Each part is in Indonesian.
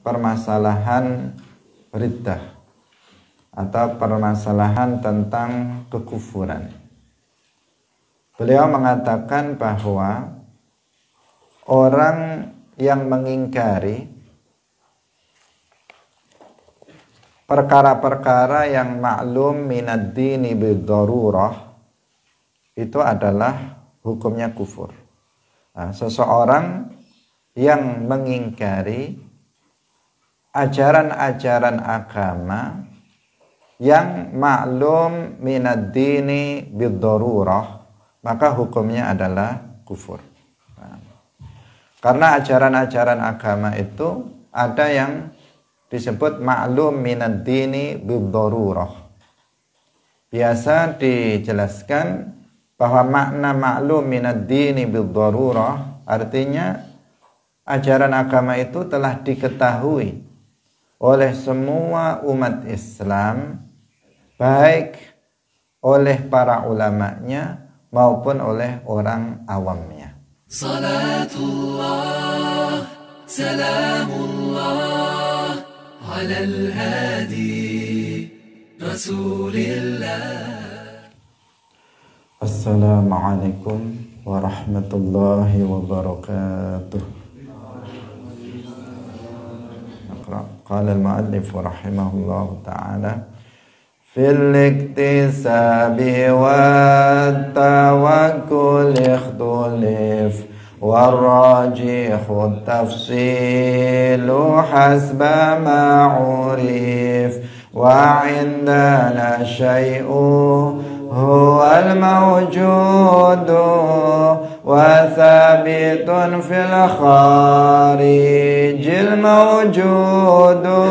permasalahan riddah atau permasalahan tentang kekufuran. Beliau mengatakan bahwa orang yang mengingkari perkara-perkara yang maklum minad dini bid-darurah itu adalah hukumnya kufur. Nah, seseorang yang mengingkari ajaran-ajaran agama yang maklum minad dini bid-darurah, maka hukumnya adalah kufur. Nah, karena ajaran-ajaran agama itu ada yang disebut maklum minad dini bid-darurah. Biasa dijelaskan bahwa makna maklum minad dini bid-darurah artinya ajaran agama itu telah diketahui oleh semua umat Islam, baik oleh para ulamanya maupun oleh orang awamnya. Salatullah, salamullah, ala al-hadi, rasulillah. Assalamualaikum warahmatullahi wabarakatuh. Qala al-muallif rahimahullahu ta'ala fil iktisabi wat tawakkul ikhtulif warrajihu tafsilu hasba ma'urif wa indana syai'u huwal mawjudu wa thabitun fil kharijil mawjudu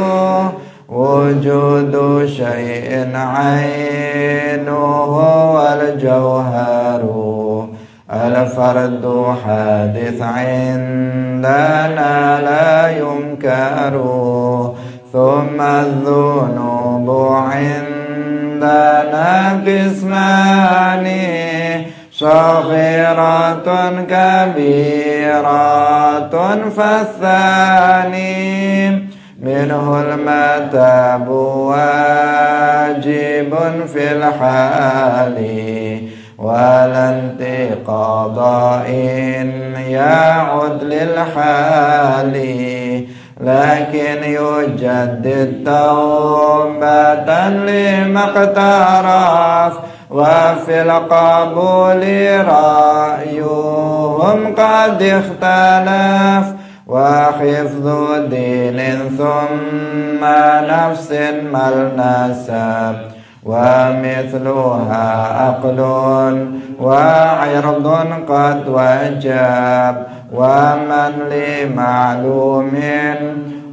wujudu syai'in ainuhu wal jawharu al fardu hadith indana la yunkaru thumma dhunubu indana qismani saghiratun kabiratun fathani minhul matabu wajibun fil hali walanti qada'in ya'ud lil hali lakin yujaddid tawbatan limaqtaraf wa fil qabuli ra'yuhum qad ikhtalaf wa hifdhu dinin thumma nafsin mal nasab wa mithluha aqlun wa irdun qad wajab wa man li ma'lumin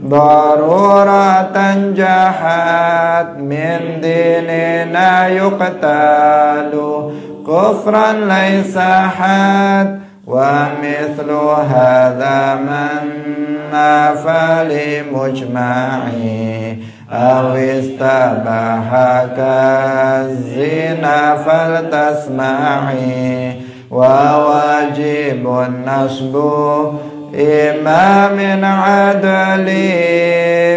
daruratan jahat min dinina yuqtalu kufran laysa had wa mithlu hadha man nafali mujma'i aw istabaha kazina faltasma'i wa wajibun nasbu imamin adli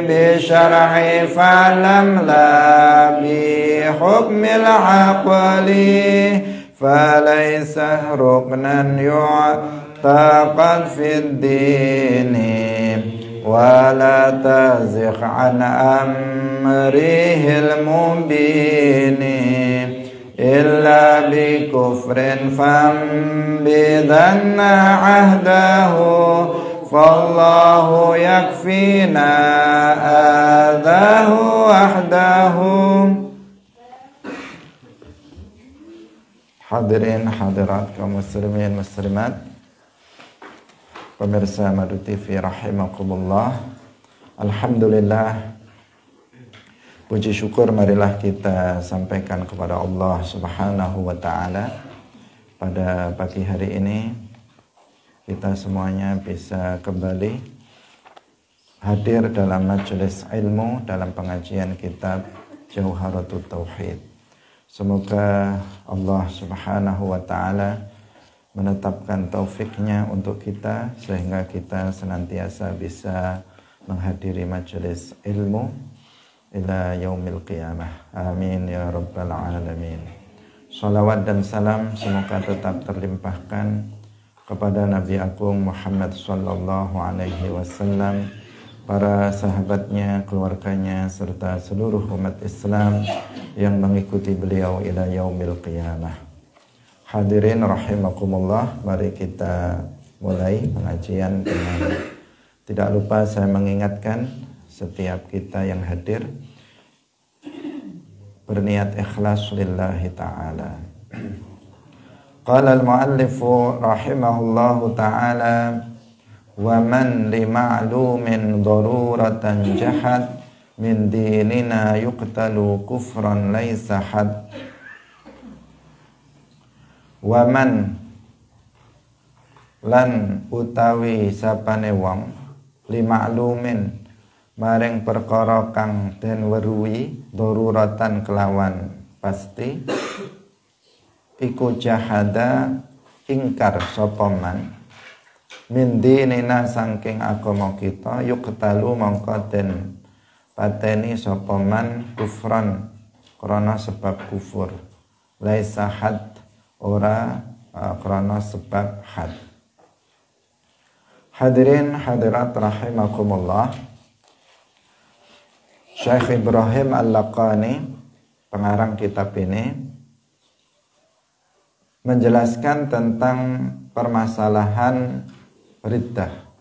bi syar'i fa'lam la bi hukmil aqli falaysa ruknan yu'taqad fid dini wa la tazigh an amrihil mubini illa bi kufrin fam bidanna ahdahu fallahu yakfina adahu wahdahu. Hadirin hadirat kaum muslimin muslimat, pemirsa Madu TV rahimakumullah. Alhamdulillah, puji syukur marilah kita sampaikan kepada Allah Subhanahu wa ta'ala. Pada pagi hari ini kita semuanya bisa kembali hadir dalam majelis ilmu dalam pengajian kitab Jauharatut Tauhid. Semoga Allah Subhanahu wa ta'ala menetapkan taufiknya untuk kita sehingga kita senantiasa bisa menghadiri majelis ilmu ila yaumil qiyamah. Amin ya rabbal alamin. Salawat dan salam semoga tetap terlimpahkan kepada Nabi Agung Muhammad sallallahu alaihi wasallam, para sahabatnya, keluarganya, serta seluruh umat Islam yang mengikuti beliau ila yaumil qiyamah. Hadirin rahimakumullah, mari kita mulai pengajian dengan tidak lupa saya mengingatkan setiap kita yang hadir berniat ikhlas lillahi ta'ala. Qala al-muallifu rahimahullahu ta'ala wa man li ma'lumin daruratan jahad min dinina yuqtalu kufran laysa had. Wa man lan utawi sapane wong li ma'lumin maring perkara kang den weruhi daruratan kelawan pasti iku jahada ingkar sapa man min dinina saking agama kita yuqtalu mongko den pateni sapa man kufran krana sebab kufur laisa had ora krana sebab had. Hadirin hadirat rahimakumullah, Syekh Ibrahim Al-Laqani, pengarang kitab ini, menjelaskan tentang permasalahan riddah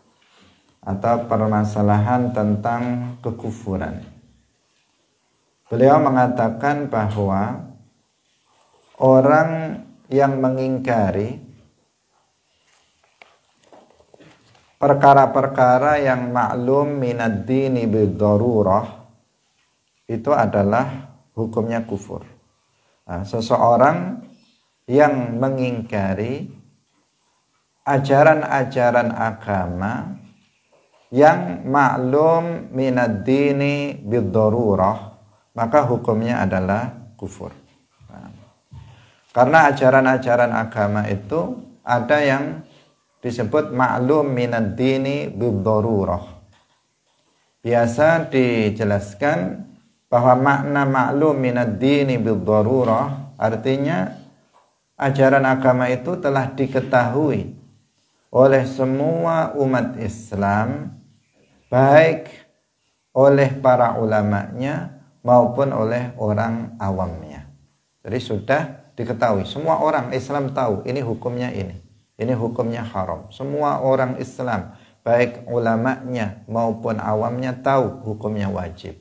atau permasalahan tentang kekufuran. Beliau mengatakan bahwa orang yang mengingkari perkara-perkara yang maklum minad dini bidarurah itu adalah hukumnya kufur. Nah, seseorang yang mengingkari ajaran-ajaran agama yang maklum minad dini bidarurah, maka hukumnya adalah kufur. Nah, karena ajaran-ajaran agama itu ada yang disebut maklum minad dini bidarurah. Biasa dijelaskan bahwa makna maklum minad dini bidarurah artinya ajaran agama itu telah diketahui oleh semua umat Islam, baik oleh para ulamanya maupun oleh orang awamnya. Jadi sudah diketahui, semua orang Islam tahu ini hukumnya ini hukumnya haram. Semua orang Islam, baik ulamanya maupun awamnya tahu hukumnya wajib.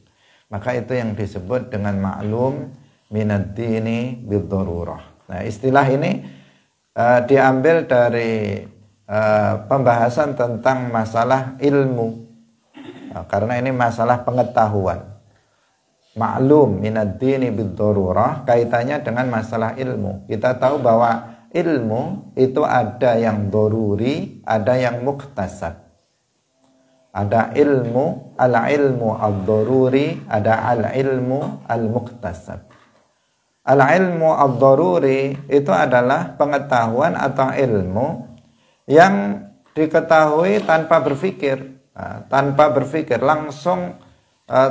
Maka itu yang disebut dengan maklum minad dini bidarurah. Nah, istilah ini diambil dari pembahasan tentang masalah ilmu. Karena ini masalah pengetahuan. Maklum minad dini bidarurah kaitannya dengan masalah ilmu. Kita tahu bahwa ilmu itu ada yang doruri, ada yang muktasab. Ada ilmu, al-ilmu ad-doruri, ada al-ilmu al-muktasab. Al-ilmu ad-doruri itu adalah pengetahuan atau ilmu yang diketahui tanpa berpikir. Tanpa berpikir, langsung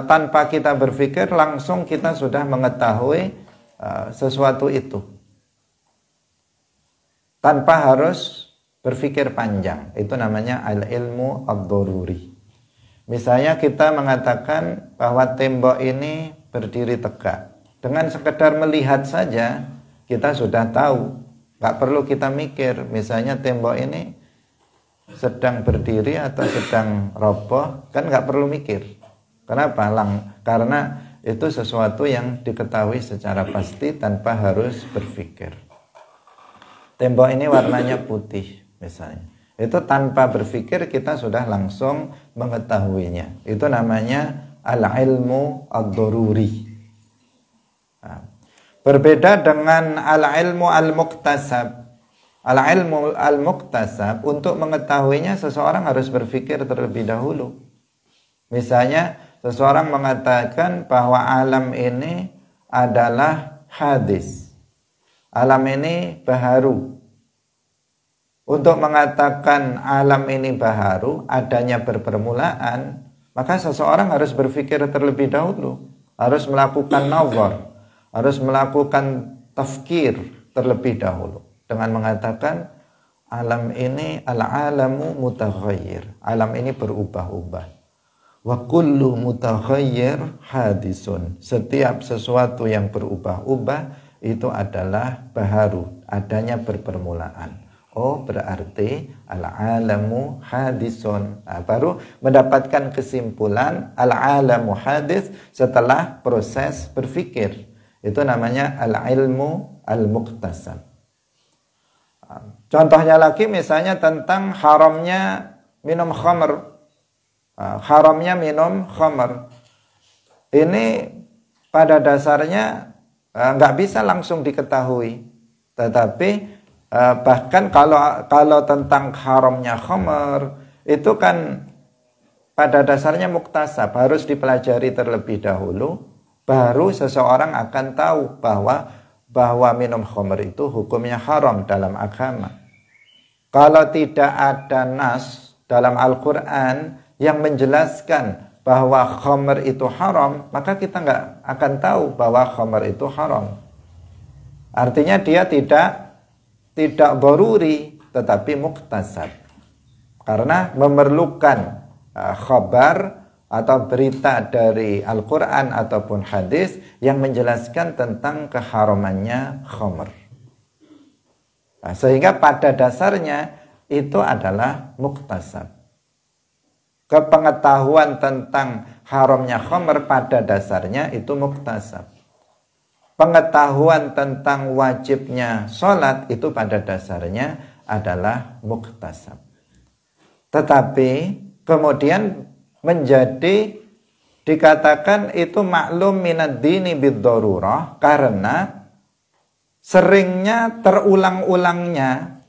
tanpa kita berpikir, langsung kita sudah mengetahui sesuatu itu. Tanpa harus berpikir panjang. Itu namanya al-ilmu ad-doruri. Misalnya kita mengatakan bahwa tembok ini berdiri tegak. Dengan sekedar melihat saja kita sudah tahu. Gak perlu kita mikir. Misalnya tembok ini sedang berdiri atau sedang roboh, kan gak perlu mikir. Kenapa? Karena itu sesuatu yang diketahui secara pasti tanpa harus berpikir. Tembok ini warnanya putih misalnya. Itu tanpa berpikir kita sudah langsung mengetahuinya. Itu namanya al-ilmu ad-doruri. Nah, berbeda dengan al-ilmu al-muktasab. Al-ilmu al-muktasab, untuk mengetahuinya seseorang harus berpikir terlebih dahulu. Misalnya seseorang mengatakan bahwa alam ini adalah hadis. Alam ini baharu. Untuk mengatakan alam ini baharu, adanya berpermulaan, maka seseorang harus berpikir terlebih dahulu, harus melakukan nazar, harus melakukan tafkir terlebih dahulu dengan mengatakan alam ini al-alamu mutaghayyir, alam ini berubah-ubah. Wa kullu mutaghayyir hadisun, setiap sesuatu yang berubah-ubah itu adalah baharu, adanya berpermulaan. Oh, berarti al-alamu hadisun. Nah, baru mendapatkan kesimpulan al-alamu hadis setelah proses berpikir. Itu namanya al-ilmu al-muktasab. Contohnya lagi misalnya tentang haramnya minum khamr. Haramnya minum khamr. Ini pada dasarnya nggak bisa langsung diketahui. Tetapi bahkan kalau tentang haramnya khamr itu kan pada dasarnya muktasab, harus dipelajari terlebih dahulu, baru seseorang akan tahu bahwa minum khamr itu hukumnya haram dalam agama. Kalau tidak ada nas dalam Al-Quran yang menjelaskan bahwa khamr itu haram, maka kita nggak akan tahu bahwa khamr itu haram. Artinya dia tidak daruri, tetapi muktasab. Karena memerlukan khabar atau berita dari Al-Quran ataupun hadis yang menjelaskan tentang keharamannya khamr. Nah, sehingga pada dasarnya itu adalah muktasab. Kepengetahuan tentang haramnya khamr pada dasarnya itu muktasab. Pengetahuan tentang wajibnya sholat itu pada dasarnya adalah muktasab. Tetapi kemudian menjadi dikatakan itu maklum minad dini bid-darurah karena seringnya terulang-ulangnya,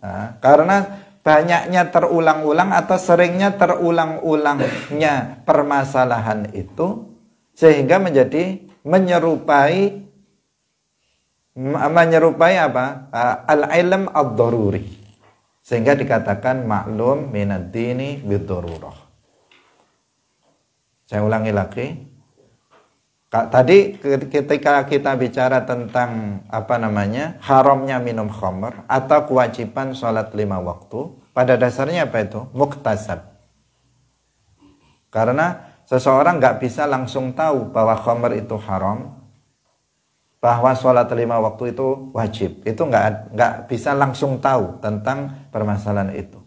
karena banyaknya terulang-ulang atau seringnya terulang-ulangnya permasalahan itu, sehingga menjadi menyerupai apa? Al-ilm ad-daruri. Sehingga dikatakan maklum minad dini bid-darurah. Saya ulangi lagi. Tadi ketika kita bicara tentang haramnya minum khamr atau kewajiban sholat 5 waktu, pada dasarnya apa itu? Muktasab. Karena seseorang nggak bisa langsung tahu bahwa khamr itu haram, bahwa sholat 5 waktu itu wajib. Itu nggak bisa langsung tahu tentang permasalahan itu.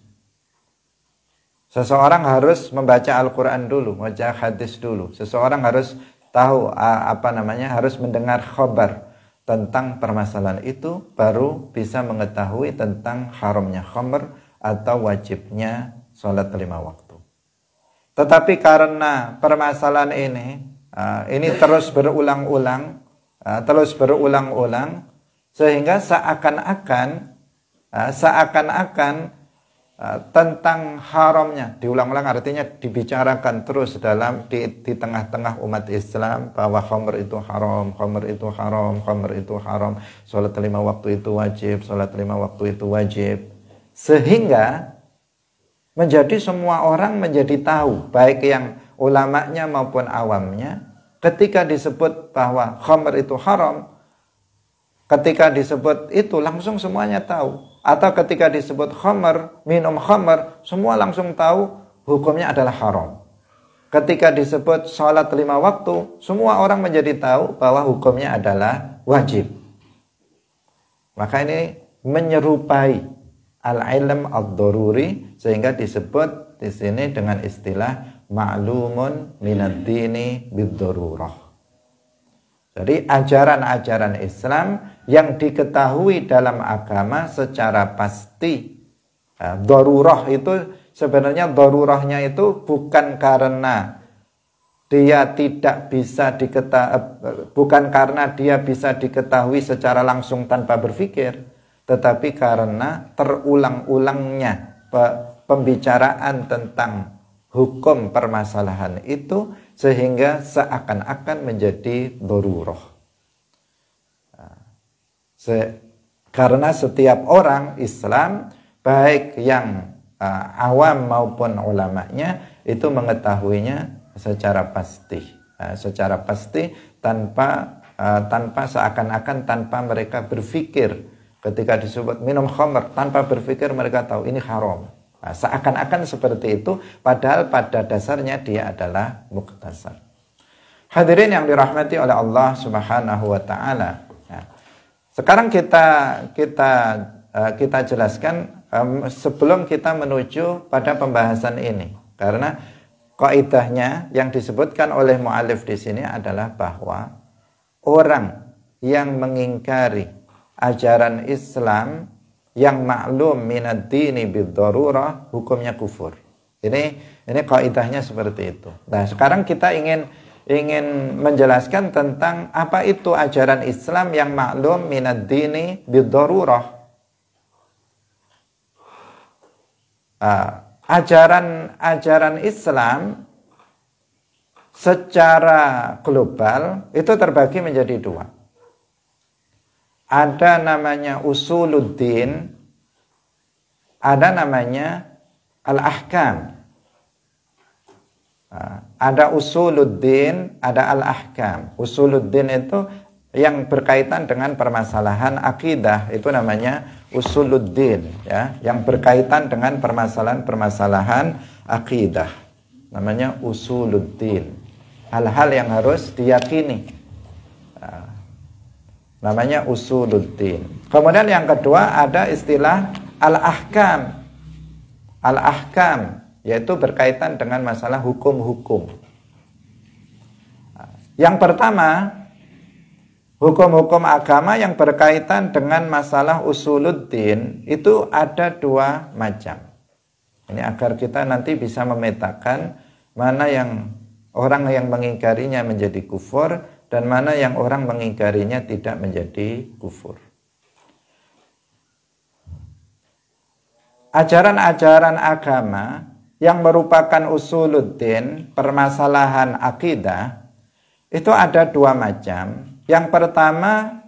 Seseorang harus membaca Al-Quran dulu, membaca hadis dulu. Seseorang harus tahu harus mendengar khabar tentang permasalahan itu, baru bisa mengetahui tentang haramnya khamr atau wajibnya sholat 5 waktu. Tetapi karena permasalahan ini terus berulang-ulang, sehingga seakan-akan tentang haramnya diulang-ulang, artinya dibicarakan terus di tengah-tengah umat Islam bahwa khamr itu haram, sholat 5 waktu itu wajib, sehingga menjadi semua orang menjadi tahu, baik yang ulamanya maupun awamnya, ketika disebut bahwa khamr itu haram, ketika disebut itu langsung semuanya tahu. Atau ketika disebut khamr, minum khamr, semua langsung tahu hukumnya adalah haram. Ketika disebut sholat 5 waktu, semua orang menjadi tahu bahwa hukumnya adalah wajib. Maka ini menyerupai al-ilm ad-daruri, sehingga disebut di sini dengan istilah ma'lumun minad dini bid-darurah. Jadi ajaran-ajaran Islam yang diketahui dalam agama secara pasti. Darurah itu sebenarnya darurahnya itu bukan karena dia bisa diketahui secara langsung tanpa berpikir, tetapi karena terulang-ulangnya pembicaraan tentang hukum permasalahan itu, sehingga seakan-akan menjadi darurah. Karena setiap orang Islam, baik yang awam maupun ulamanya, itu mengetahuinya secara pasti, secara pasti tanpa seakan-akan tanpa mereka berpikir. Ketika disebut minum khamr, tanpa berpikir mereka tahu ini haram. Nah, seakan-akan seperti itu, padahal pada dasarnya dia adalah muktasab. Hadirin yang dirahmati oleh Allah Subhanahu wa taala. Nah, sekarang kita jelaskan sebelum kita menuju pada pembahasan ini. Karena kaidahnya yang disebutkan oleh mu'alif di sini adalah bahwa orang yang mengingkari ajaran Islam yang maklum minad dini bid-darurah, hukumnya kufur. Ini kaidahnya seperti itu. Nah, sekarang kita ingin menjelaskan tentang apa itu ajaran Islam yang maklum minad dini bid-darurah. Ajaran Islam secara global itu terbagi menjadi dua. Ada namanya usuluddin, ada namanya al-ahkam. Ada usuluddin, ada al-ahkam. Usuluddin itu yang berkaitan dengan permasalahan akidah, itu namanya usuluddin, ya, yang berkaitan dengan permasalahan akidah, namanya usuluddin. Hal-hal yang harus diyakini, namanya usuluddin. Kemudian yang kedua ada istilah al-ahkam. Al-ahkam yaitu berkaitan dengan masalah hukum-hukum. Yang pertama, hukum-hukum agama yang berkaitan dengan masalah usuluddin itu ada dua macam. Ini agar kita nanti bisa memetakan mana yang orang yang mengingkarinya menjadi kufur dan mana yang orang mengingkarinya tidak menjadi kufur. Ajaran-ajaran agama yang merupakan usuluddin, permasalahan akidah, itu ada dua macam. Yang pertama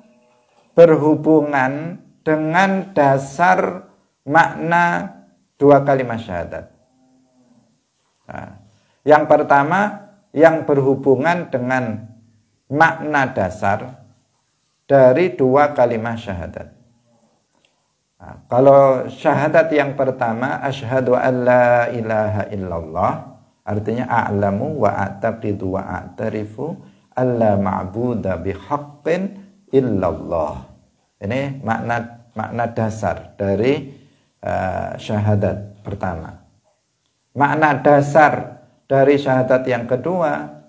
berhubungan dengan dasar makna dua kalimat syahadat. Nah, yang pertama yang berhubungan dengan makna dasar dari dua kalimat syahadat. Nah, kalau syahadat yang pertama asyhadu an la ilaha illallah, artinya a'lamu wa a'taqidu wa a'tarifu alla ma'buda bihaqqin illallah. Ini makna dasar dari syahadat pertama. Makna dasar dari syahadat yang kedua,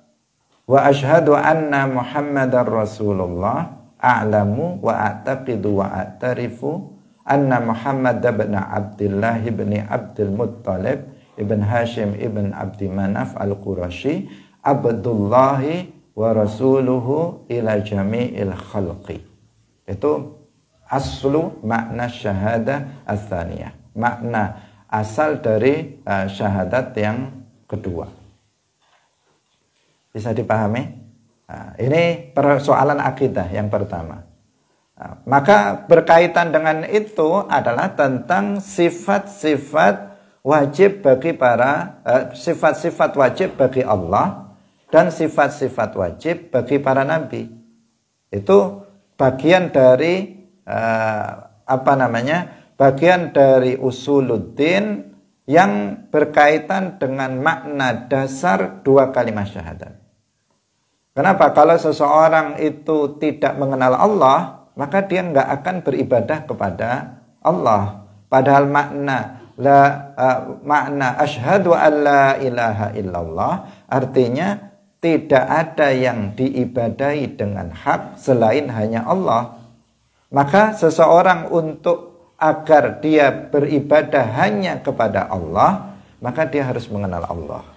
wa asyhadu anna Muhammadar Rasulullah, a'lamu wa a'taqidu wa a'tarifu anna Muhammad ibn Abdullah ibn Abdul Muttalib ibn Hashim ibn Abdi Manaf al-Qurashi abdullahi wa rasuluhu ila jami'il khalqi. Itu aslu makna syahadah ats-tsaniyah, makna asal dari syahadat yang kedua. Bisa dipahami? Nah, ini persoalan akidah yang pertama. Nah, maka berkaitan dengan itu adalah tentang sifat-sifat wajib bagi sifat-sifat wajib bagi Allah dan sifat-sifat wajib bagi para nabi. Itu bagian dari bagian dari usuluddin yang berkaitan dengan makna dasar dua kalimat syahadat. Kenapa? Kalau seseorang itu tidak mengenal Allah, maka dia nggak akan beribadah kepada Allah. Padahal makna asyhadu an la ilaha illallah artinya tidak ada yang diibadahi dengan hak selain hanya Allah. Maka seseorang agar dia beribadah hanya kepada Allah, maka dia harus mengenal Allah.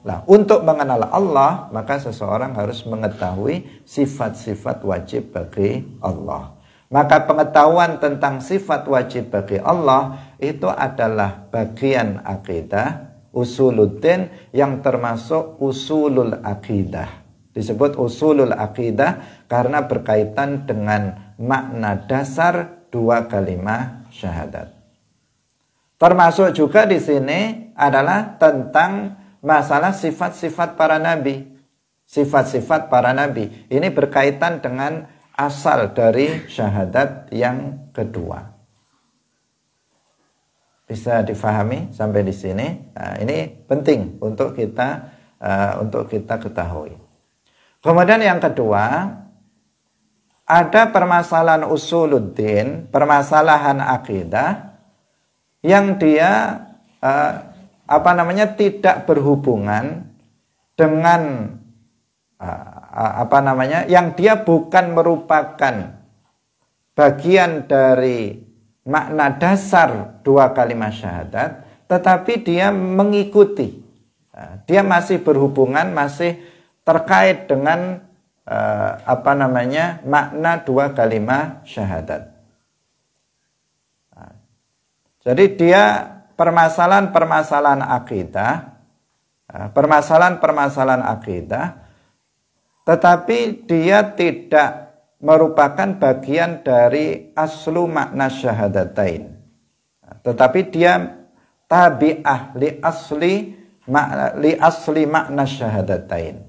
Nah, untuk mengenal Allah, maka seseorang harus mengetahui sifat-sifat wajib bagi Allah. Maka pengetahuan tentang sifat wajib bagi Allah itu adalah bagian akidah, usuluddin yang termasuk usulul akidah. Disebut usulul akidah karena berkaitan dengan makna dasar dua kalimat syahadat. Termasuk juga di sini adalah tentang masalah sifat-sifat para nabi. Sifat-sifat para nabi. Ini berkaitan dengan asal dari syahadat yang kedua. Bisa difahami sampai di sini? Nah, ini penting untuk kita ketahui. Kemudian yang kedua, ada permasalahan usuluddin, permasalahan akidah yang dia tidak berhubungan dengan yang dia bukan merupakan bagian dari makna dasar dua kalimat syahadat, tetapi dia mengikuti. Dia masih berhubungan, masih terkait dengan makna dua kalimat syahadat. Jadi dia permasalahan akidah, tetapi dia tidak merupakan bagian dari aslu makna syahadatain, tetapi dia tabi'ah li asli makna syahadatain.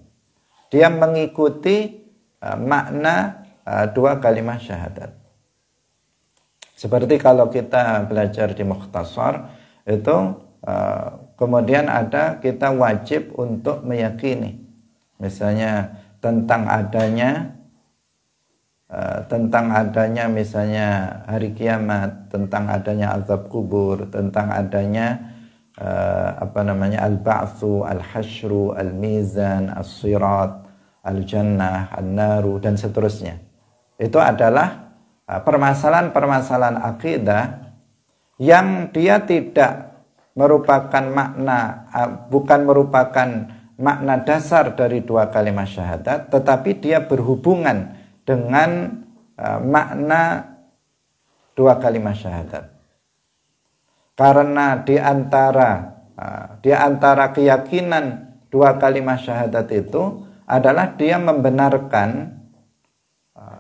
Dia mengikuti makna dua kalimat syahadat. Seperti kalau kita belajar di Mukhtasar itu kemudian kita wajib untuk meyakini misalnya tentang adanya misalnya hari kiamat, tentang adanya azab kubur, tentang adanya al-ba'tsu, al-hasyru, al-mizan, as-sirat, al-jannah, an-naru, dan seterusnya. Itu adalah permasalahan-permasalahan akidah yang dia tidak merupakan bukan merupakan makna dasar dari dua kalimat syahadat, tetapi dia berhubungan dengan makna dua kalimat syahadat. Karena di antara keyakinan dua kalimat syahadat itu adalah dia membenarkan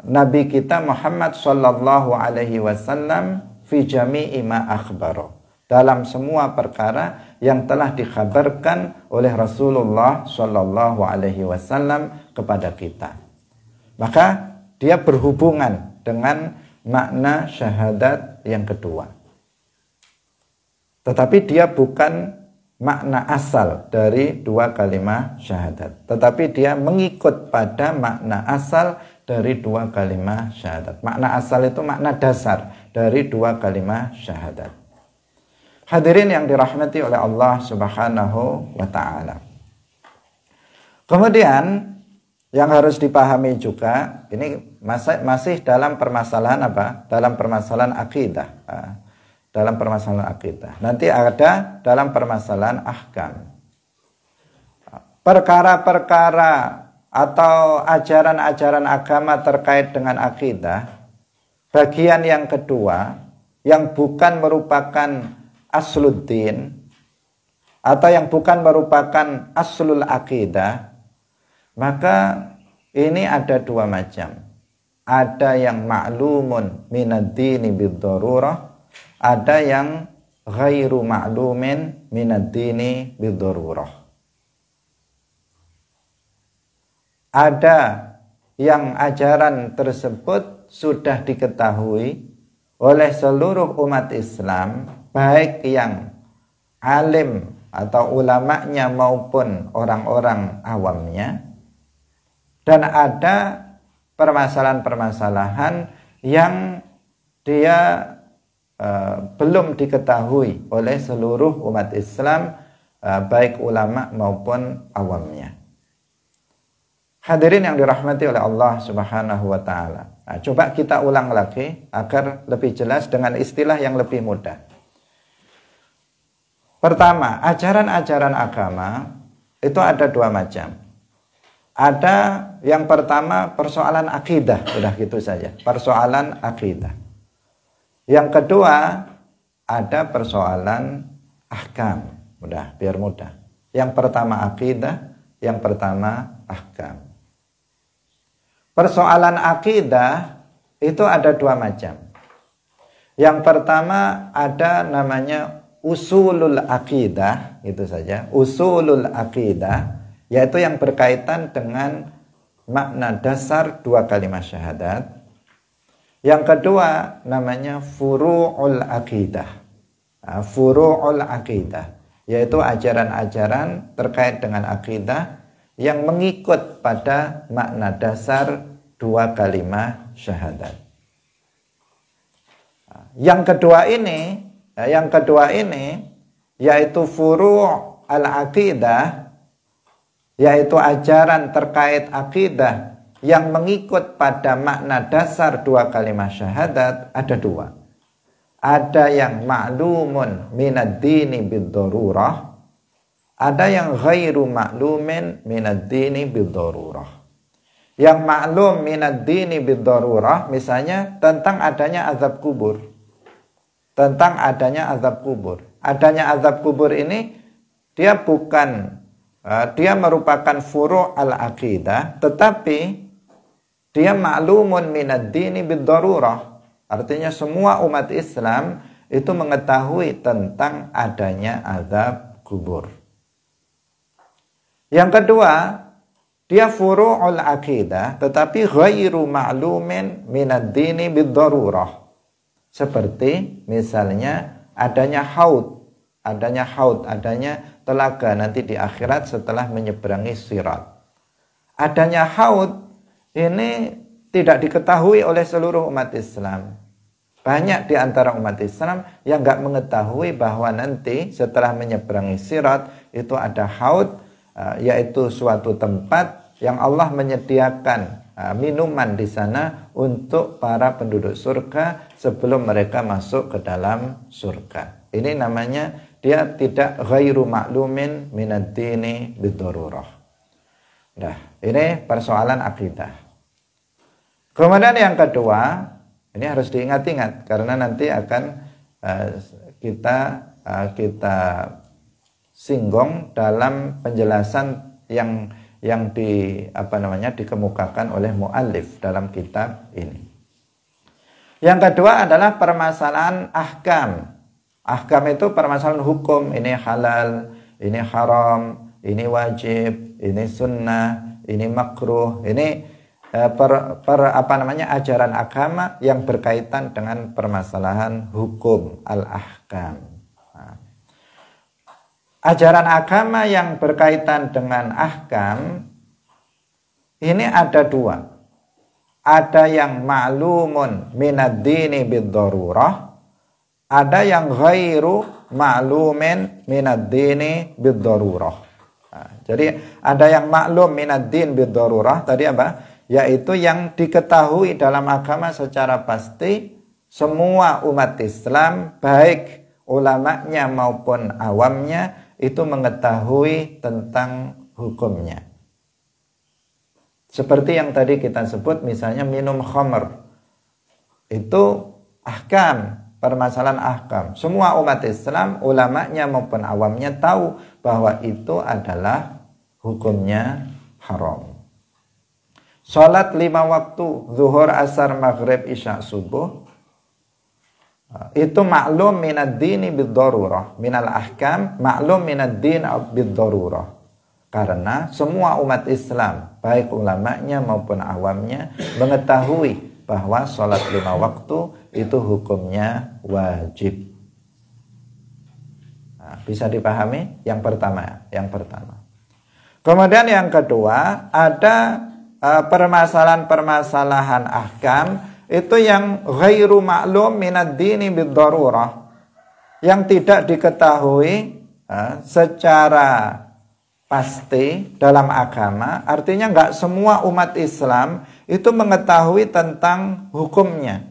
Nabi kita Muhammad sallallahu alaihi wasallam fi jami'i ma akhbaro, dalam semua perkara yang telah dikhabarkan oleh Rasulullah sallallahu alaihi wasallam kepada kita. Maka dia berhubungan dengan makna syahadat yang kedua. Tetapi dia bukan makna asal dari dua kalimat syahadat, tetapi dia mengikut pada makna asal dari dua kalimat syahadat. Makna asal itu makna dasar dari dua kalimat syahadat. Hadirin yang dirahmati oleh Allah Subhanahu wa taala. Kemudian yang harus dipahami juga, ini masih dalam permasalahan dalam permasalahan akidah. Dalam permasalahan akidah. Nanti ada dalam permasalahan ahkam. Perkara-perkara atau ajaran-ajaran agama terkait dengan akidah, bagian yang kedua, yang bukan merupakan asluddin, atau yang bukan merupakan aslul akidah, maka ini ada dua macam. Ada yang ma'lumun minad-dini bid-darurah, ada yang ghairu ma'lumin minad-dini bid-darurah. Ada yang ajaran tersebut sudah diketahui oleh seluruh umat Islam, baik yang alim atau ulamanya maupun orang-orang awamnya. Dan ada permasalahan-permasalahan yang dia belum diketahui oleh seluruh umat Islam, baik ulama maupun awamnya. Hadirin yang dirahmati oleh Allah Subhanahu wa taala. Nah, coba kita ulang lagi agar lebih jelas dengan istilah yang lebih mudah. Pertama, ajaran-ajaran agama itu ada dua macam. Ada yang pertama persoalan akidah, udah gitu saja, persoalan akidah. Yang kedua ada persoalan ahkam, biar mudah. Yang pertama akidah, yang pertama ahkam. Persoalan akidah itu ada dua macam. Yang pertama ada namanya usulul akidah, itu saja, usulul akidah, yaitu yang berkaitan dengan makna dasar dua kalimat syahadat. Yang kedua namanya furu'ul akidah. Furu'ul akidah, yaitu ajaran-ajaran terkait dengan akidah yang mengikut pada makna dasar dua kalimat syahadat. Yang kedua ini yaitu furu' al-aqidah, yaitu ajaran terkait akidah yang mengikut pada makna dasar dua kalimat syahadat, ada dua. Ada yang ma'lumun minad dini bid-darurah, ada yang ghairu ma'lumin minad dini bid-darurah. Yang maklum minad dini bid-darurah misalnya tentang adanya azab kubur. Tentang adanya azab kubur. Adanya azab kubur ini dia merupakan furu' al-aqidah, tetapi dia ma'lumun minad dini bid-darurah. Artinya semua umat Islam itu mengetahui tentang adanya azab kubur. Yang kedua, dia furu'ul aqidah tetapi ghairu ma'lumin minad dini bid-darurah. Seperti misalnya adanya haud, adanya telaga nanti di akhirat setelah menyeberangi sirat. Adanya haud ini tidak diketahui oleh seluruh umat Islam. Banyak di antara umat Islam yang nggak mengetahui bahwa nanti setelah menyeberangi sirat itu ada haud, yaitu suatu tempat yang Allah menyediakan minuman di sana untuk para penduduk surga sebelum mereka masuk ke dalam surga. Ini namanya dia tidak ghairu ma'lumin minad dini bid-darurah. Nah, ini persoalan akidah. Kemudian yang kedua, ini harus diingat-ingat karena nanti akan kita singgung dalam penjelasan yang dikemukakan oleh muallif dalam kitab ini. Yang kedua adalah permasalahan ahkam. Ahkam itu permasalahan hukum, ini halal, ini haram, ini wajib, ini sunnah, ini makruh, ini ajaran agama yang berkaitan dengan permasalahan hukum al-ahkam. Ajaran agama yang berkaitan dengan ahkam ini ada dua. Ada yang ma'lumun minad dini bid-darurah, ada yang ghairu ma'lumin minad dini bid-darurah. Jadi ada yang maklum minad din bid-darurah tadi apa? Yaitu yang diketahui dalam agama secara pasti semua umat Islam baik ulamanya maupun awamnya itu mengetahui tentang hukumnya. Seperti yang tadi kita sebut misalnya minum khamr. Itu ahkam, permasalahan ahkam. Semua umat Islam ulamanya maupun awamnya tahu bahwa itu adalah hukumnya haram. Salat 5 waktu, zuhur, asar, maghrib, isya, subuh, itu maklum minad dini bid-darurah, minal ahkam maklum minad din bid-darurah. Karena semua umat Islam, baik ulamanya maupun awamnya, mengetahui bahwa salat 5 waktu itu hukumnya wajib. Bisa dipahami? Yang pertama. Kemudian yang kedua, ada permasalahan-permasalahan ahkam itu yang ghairu ma'lum minad dini bid-darurah, yang tidak diketahui secara pasti dalam agama. Artinya enggak semua umat Islam itu mengetahui tentang hukumnya.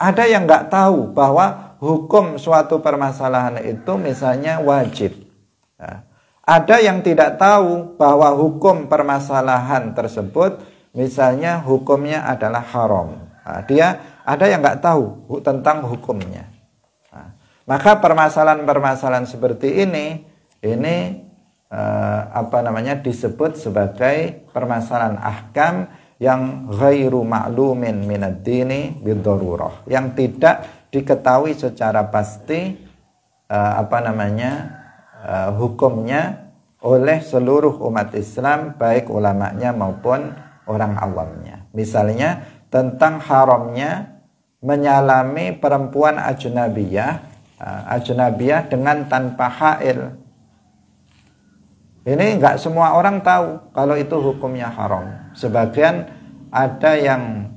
Ada yang enggak tahu bahwa hukum suatu permasalahan itu misalnya wajib. Ada yang tidak tahu bahwa hukum permasalahan tersebut misalnya hukumnya adalah haram. Dia ada yang nggak tahu tentang hukumnya. Maka permasalahan-permasalahan seperti ini disebut sebagai permasalahan ahkam yang ghairu ma'lumin minad dini bid-darurah, yang tidak diketahui secara pasti hukumnya oleh seluruh umat Islam, baik ulamanya maupun orang awamnya. Misalnya tentang haramnya menyalami perempuan ajnabiyah dengan tanpa hail. Ini enggak semua orang tahu kalau itu hukumnya haram. Sebagian ada yang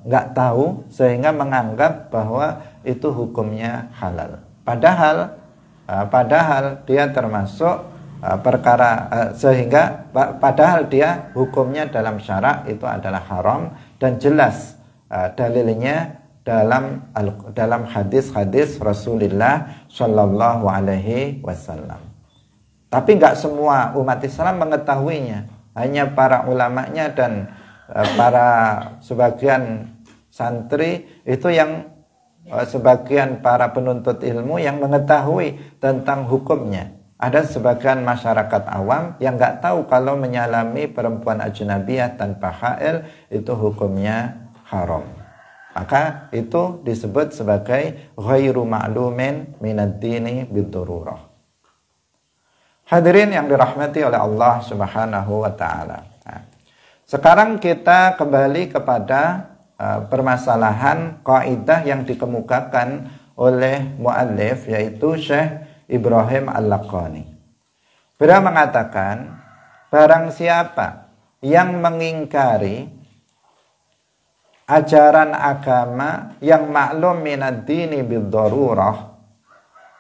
enggak tahu sehingga menganggap bahwa itu hukumnya halal. Padahal dia termasuk padahal dia hukumnya dalam syarak itu adalah haram dan jelas dalilnya dalam hadis-hadis Rasulullah Shallallahu Alaihi Wasallam. Tapi nggak semua umat Islam mengetahuinya, hanya para ulamanya dan para sebagian santri itu yang sebagian para penuntut ilmu yang mengetahui tentang hukumnya. Ada sebagian masyarakat awam yang nggak tahu kalau menyalami perempuan ajnabiyah tanpa hail itu hukumnya haram. Maka itu disebut sebagai ghairu ma'lumin minad dini bid-darurah. Hadirin yang dirahmati oleh Allah Subhanahu wa taala. Nah, sekarang kita kembali kepada permasalahan kaidah yang dikemukakan oleh muallif, yaitu Syekh Ibrahim Al-Laqani. Beliau mengatakan, barang siapa yang mengingkari ajaran agama yang maklum minad dini bid-darurah,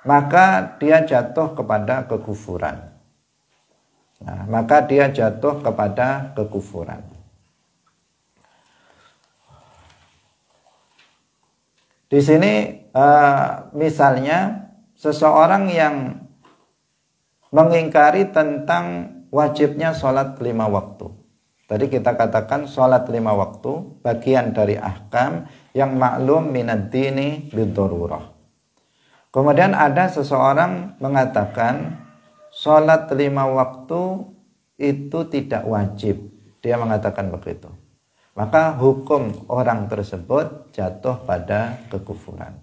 maka dia jatuh kepada kekufuran. Di sini misalnya seseorang yang mengingkari tentang wajibnya sholat 5 waktu. Tadi kita katakan sholat 5 waktu bagian dari ahkam yang maklum minad dini bid-darurah. Kemudian ada seseorang mengatakan sholat 5 waktu itu tidak wajib. Dia mengatakan begitu. Maka hukum orang tersebut jatuh pada kekufuran.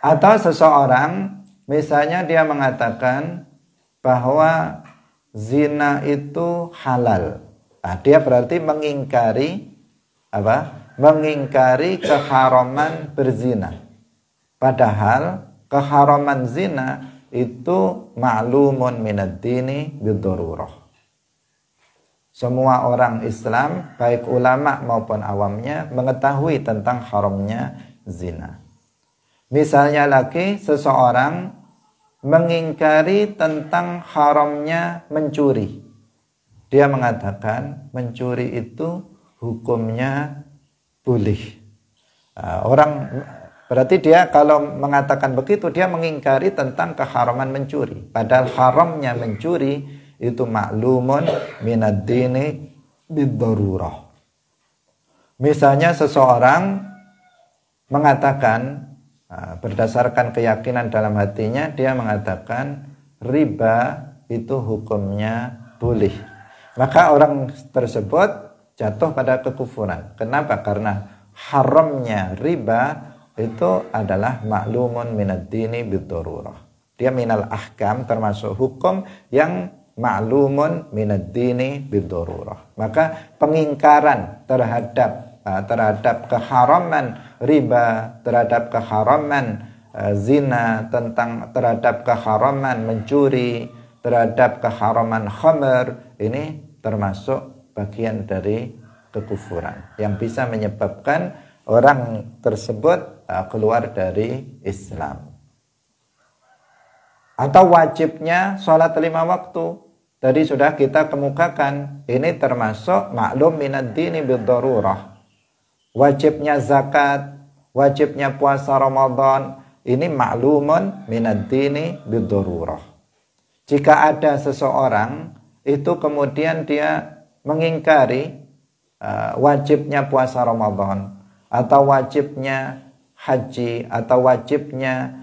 Atau seseorang misalnya dia mengatakan bahwa zina itu halal. Nah, dia berarti mengingkari apa? Mengingkari keharaman berzina. Padahal keharaman zina itu ma'lumun minad dini bid-darurah. Semua orang Islam, baik ulama maupun awamnya, mengetahui tentang haramnya zina. Misalnya lagi seseorang mengingkari tentang haramnya mencuri. Dia mengatakan mencuri itu hukumnya boleh. Berarti dia kalau mengatakan begitu, dia mengingkari tentang keharaman mencuri. Padahal haramnya mencuri itu maklumun minad dini bid-darurah. Misalnya seseorang mengatakan berdasarkan keyakinan dalam hatinya, dia mengatakan riba itu hukumnya boleh. Maka orang tersebut jatuh pada kekufuran. Kenapa? Karena haramnya riba itu adalah maklumun minad dini bid-darurah. Dia minal ahkam, termasuk hukum yang ma'lumun minad dini bid-darurah. Maka pengingkaran terhadap keharaman riba, terhadap keharaman zina, terhadap keharaman mencuri, terhadap keharaman khamr, ini termasuk bagian dari kekufuran yang bisa menyebabkan orang tersebut keluar dari Islam. Atau wajibnya sholat 5 waktu. Tadi sudah kita kemukakan, ini termasuk maklum minad dini bid-darurah. Wajibnya zakat, wajibnya puasa Ramadan, ini maklumun minad dini bid-darurah. Jika ada seseorang itu kemudian dia mengingkari wajibnya puasa Ramadan, atau wajibnya haji, atau wajibnya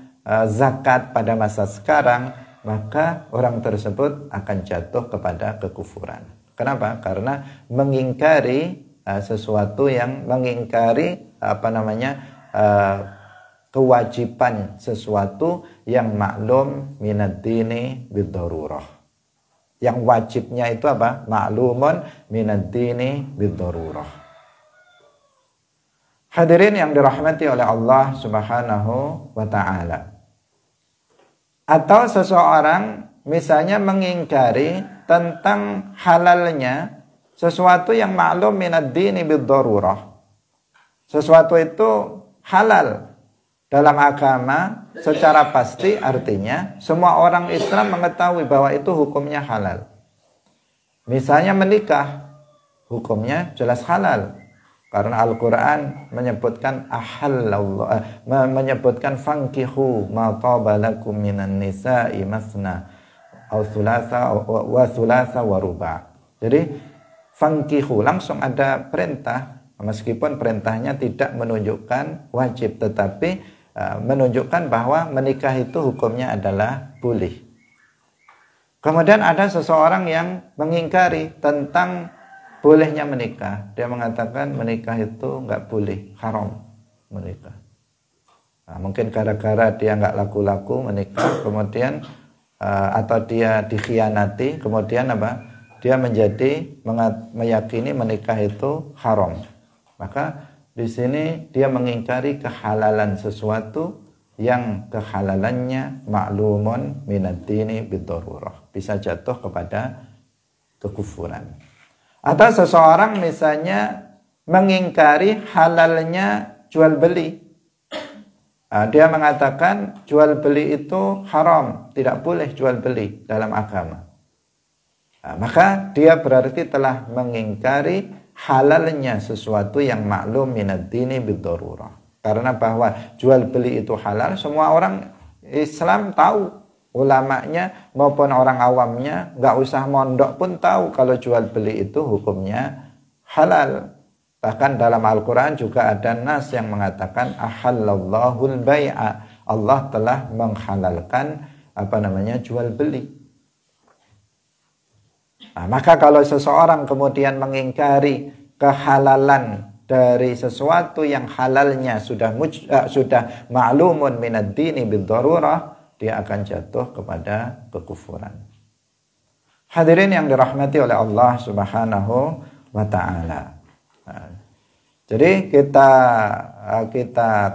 zakat pada masa sekarang, maka orang tersebut akan jatuh kepada kekufuran. Kenapa? Karena mengingkari sesuatu yang mengingkari kewajiban sesuatu yang maklum minad dini bid-darurah. Yang wajibnya itu apa? Maklumun minad dini bid-darurah. Hadirin yang dirahmati oleh Allah Subhanahu wa ta'ala. Atau seseorang misalnya mengingkari tentang halalnya sesuatu yang maklum minad dini bid-darurah. Sesuatu itu halal dalam agama secara pasti, artinya semua orang Islam mengetahui bahwa itu hukumnya halal. Misalnya menikah, hukumnya jelas halal. Karena Al-Quran menyebutkan menyebutkan fankihu ma taba lakum minan nisa'i masna aw thulatha wa ruba'. Jadi fankihu langsung ada perintah, meskipun perintahnya tidak menunjukkan wajib, tetapi menunjukkan bahwa menikah itu hukumnya adalah boleh. Kemudian ada seseorang yang mengingkari tentang bolehnya menikah. Dia mengatakan menikah itu nggak boleh, haram menikah. Nah, mungkin gara-gara dia nggak laku-laku menikah, kemudian atau dia dikhianati, kemudian apa? Dia menjadi meyakini menikah itu haram. Maka di sini dia mengingkari kehalalan sesuatu yang kehalalannya maklumun minad dini bid-darurah. Bisa jatuh kepada kekufuran. Atau seseorang misalnya mengingkari halalnya jual beli. Dia mengatakan jual beli itu haram, tidak boleh jual beli dalam agama. Maka dia berarti telah mengingkari halalnya sesuatu yang maklum minad dini bid-darurah. Karena bahwa jual beli itu halal, semua orang Islam tahu. Ulamanya maupun orang awamnya, nggak usah mondok pun tahu kalau jual beli itu hukumnya halal. Bahkan dalam Al-Quran juga ada nas yang mengatakan ahallallahul bai'a. Allah telah menghalalkan jual beli. Nah, maka kalau seseorang kemudian mengingkari kehalalan dari sesuatu yang halalnya sudah ma'lumun minad dini bid-darurah, dia akan jatuh kepada kekufuran. Hadirin yang dirahmati oleh Allah Subhanahu wa ta'ala. Jadi kita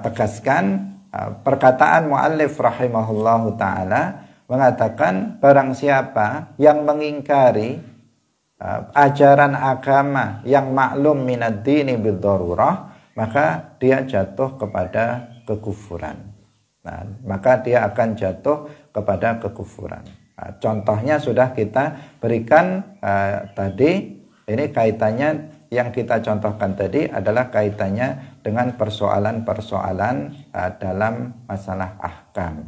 tegaskan perkataan muallif rahimahullahu ta'ala mengatakan barang siapa yang mengingkari ajaran agama yang maklum minad dini bid-darurah, maka dia jatuh kepada kekufuran. Nah, maka dia akan jatuh kepada kekufuran. Nah, contohnya sudah kita berikan tadi. Ini kaitannya yang kita contohkan tadi adalah kaitannya dengan persoalan-persoalan dalam masalah ahkam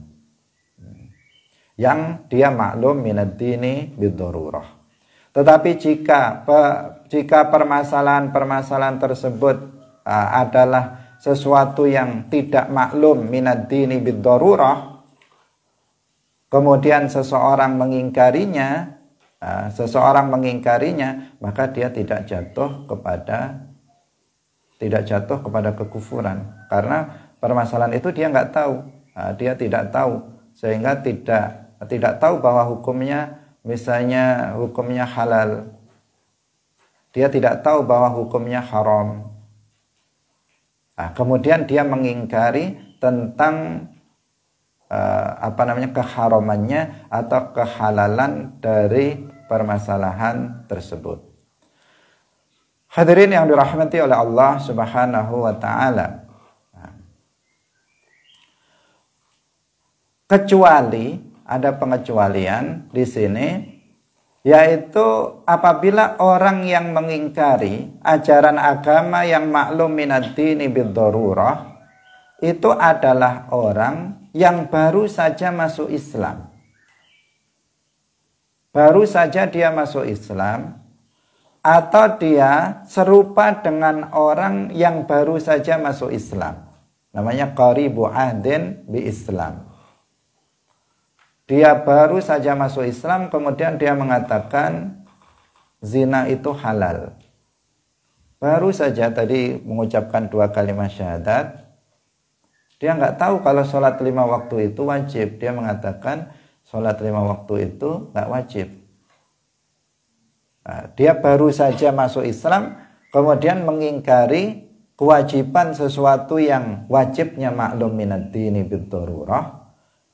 yang dia maklum minad dini bid-darurah. Tetapi jika permasalahan-permasalahan tersebut adalah sesuatu yang tidak maklum minad dini bid-darurah, kemudian seseorang mengingkarinya, maka dia tidak jatuh kepada kekufuran, karena permasalahan itu dia nggak tahu, dia tidak tahu, sehingga tidak tahu bahwa hukumnya, misalnya hukumnya halal, dia tidak tahu bahwa hukumnya haram. Nah, kemudian dia mengingkari tentang keharamannya atau kehalalan dari permasalahan tersebut. Hadirin yang dirahmati oleh Allah Subhanahu wa ta'ala. Kecuali, ada pengecualian di sini, yaitu apabila orang yang mengingkari ajaran agama yang maklum minad dini bid-darurah itu adalah orang yang baru saja masuk Islam. Baru saja dia masuk Islam, atau dia serupa dengan orang yang baru saja masuk Islam. Namanya qaribu ahdin bi Islam. Dia baru saja masuk Islam, kemudian dia mengatakan zina itu halal. Baru saja tadi mengucapkan 2 kalimat syahadat, Dia nggak tahu kalau sholat 5 waktu itu wajib. Dia mengatakan sholat 5 waktu itu nggak wajib. Nah, dia baru saja masuk Islam, kemudian mengingkari kewajiban sesuatu yang wajibnya maklum minad dini bid-darurah.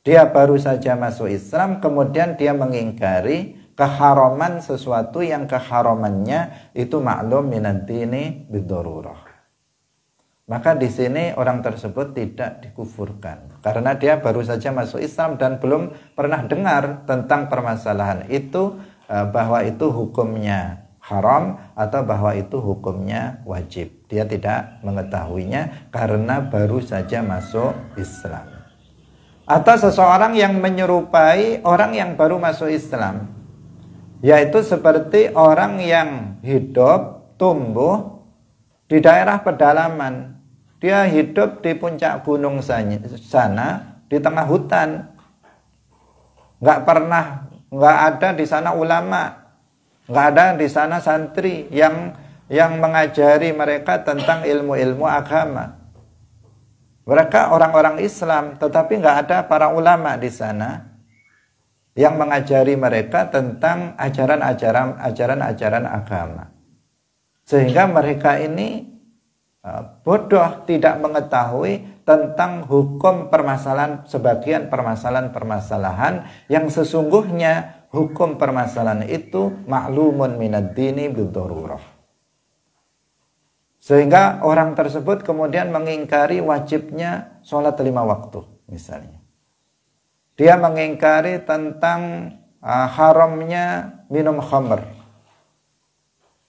Dia baru saja masuk Islam, kemudian dia mengingkari keharaman sesuatu yang keharamannya itu maklum minad dini bid-darurah. Maka di sini orang tersebut tidak dikufurkan karena dia baru saja masuk Islam dan belum pernah dengar tentang permasalahan itu, bahwa itu hukumnya haram atau bahwa itu hukumnya wajib. Dia tidak mengetahuinya karena baru saja masuk Islam. Atau seseorang yang menyerupai orang yang baru masuk Islam, yaitu seperti orang yang hidup tumbuh di daerah pedalaman. Dia hidup di puncak gunung sana, di tengah hutan. Nggak ada di sana ulama, nggak ada di sana santri yang mengajari mereka tentang ilmu-ilmu agama. Mereka orang-orang Islam, tetapi nggak ada para ulama di sana yang mengajari mereka tentang ajaran-ajaran agama. Sehingga mereka ini bodoh, tidak mengetahui tentang hukum permasalahan, sebagian permasalahan yang sesungguhnya hukum permasalahan itu maklumun minad dini bid-darurah. Sehingga orang tersebut kemudian mengingkari wajibnya sholat 5 waktu misalnya. Dia mengingkari tentang haramnya minum khamr.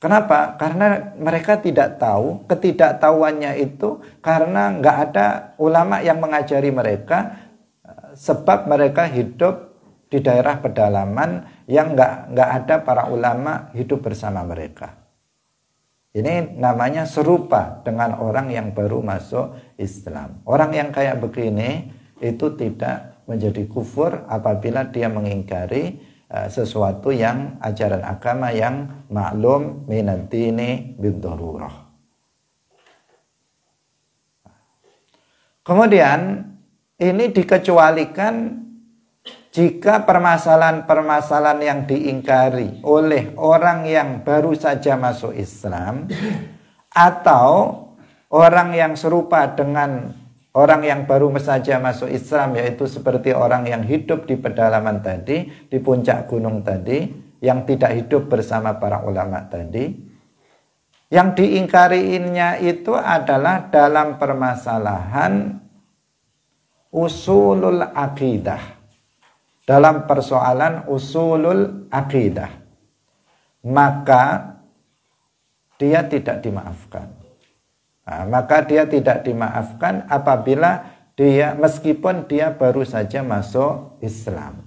Kenapa? Karena mereka tidak tahu, ketidaktahuannya itu karena nggak ada ulama yang mengajari mereka, sebab mereka hidup di daerah pedalaman yang nggak ada para ulama hidup bersama mereka. Ini namanya serupa dengan orang yang baru masuk Islam. Orang yang kayak begini itu tidak menjadi kufur apabila dia mengingkari sesuatu yang ajaran agama yang maklum minad dini bid-darurah. Kemudian ini dikecualikan jika permasalahan-permasalahan yang diingkari oleh orang yang baru saja masuk Islam atau orang yang serupa dengan orang yang baru saja masuk Islam, yaitu seperti orang yang hidup di pedalaman tadi, di puncak gunung tadi, yang tidak hidup bersama para ulama tadi. Yang diingkarinya itu adalah dalam permasalahan usulul akidah. Dalam persoalan usulul akidah. Maka dia tidak dimaafkan. Nah, maka dia tidak dimaafkan apabila dia, meskipun dia baru saja masuk Islam.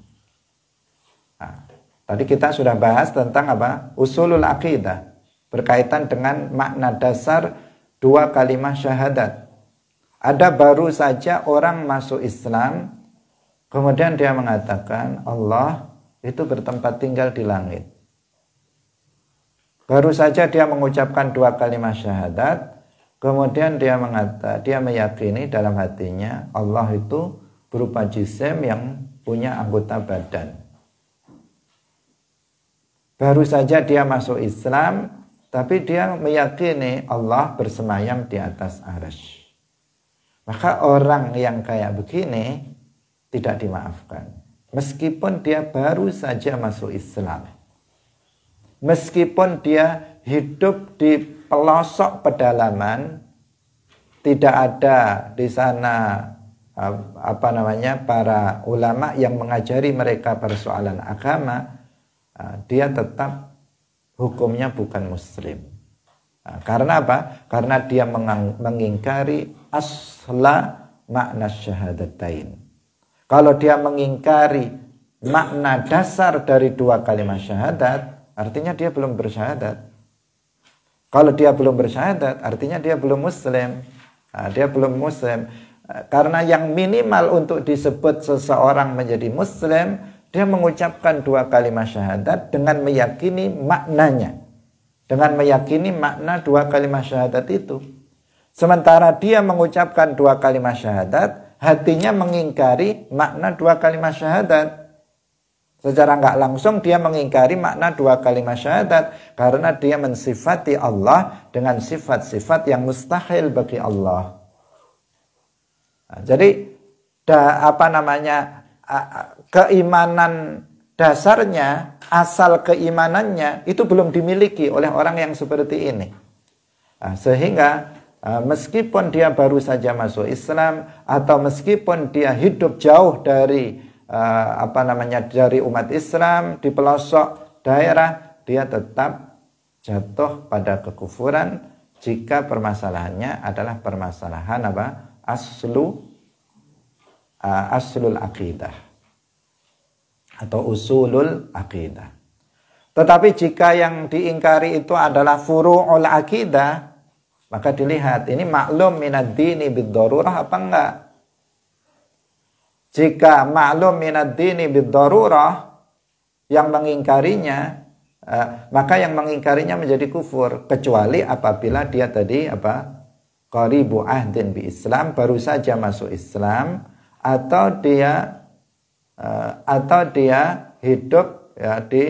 Nah, tadi kita sudah bahas tentang apa? Usulul aqidah, berkaitan dengan makna dasar 2 kalimat syahadat. Ada baru saja orang masuk Islam, kemudian dia mengatakan Allah itu bertempat tinggal di langit. Baru saja dia mengucapkan 2 kalimat syahadat, kemudian dia meyakini dalam hatinya Allah itu berupa jisim yang punya anggota badan. Baru saja dia masuk Islam, tapi dia meyakini Allah bersemayam di atas arsy. Maka orang yang kayak begini tidak dimaafkan. Meskipun dia baru saja masuk Islam. Meskipun dia hidup di pelosok pedalaman, tidak ada di sana para ulama yang mengajari mereka persoalan agama, dia tetap hukumnya bukan muslim. Karena apa? Karena dia mengingkari asla makna syahadatain. Kalau dia mengingkari makna dasar dari 2 kalimat syahadat, artinya dia belum bersyahadat. Kalau dia belum bersyahadat, artinya dia belum muslim. Nah, dia belum muslim. Karena yang minimal untuk disebut seseorang menjadi muslim, dia mengucapkan 2 kalimat syahadat dengan meyakini maknanya. Dengan meyakini makna 2 kalimat syahadat itu. Sementara dia mengucapkan 2 kalimat syahadat, hatinya mengingkari makna 2 kalimat syahadat. Secara nggak langsung dia mengingkari makna 2 kalimat syahadat karena dia mensifati Allah dengan sifat-sifat yang mustahil bagi Allah. Nah, jadi keimanan dasarnya, asal keimanannya itu belum dimiliki oleh orang yang seperti ini. Nah, sehingga meskipun dia baru saja masuk Islam atau meskipun dia hidup jauh dari dari umat Islam di pelosok daerah, dia tetap jatuh pada kekufuran jika permasalahannya adalah permasalahan aslul aqidah atau usulul aqidah. Tetapi jika yang diingkari itu adalah furu'ul aqidah, maka dilihat ini maklum minad dini bid-darurah apa enggak. Jika maklum minad dini bid-darurah, yang mengingkarinya, maka yang mengingkarinya menjadi kufur, kecuali apabila dia tadi qaribu ahdin bi Islam, baru saja masuk Islam, atau dia hidup di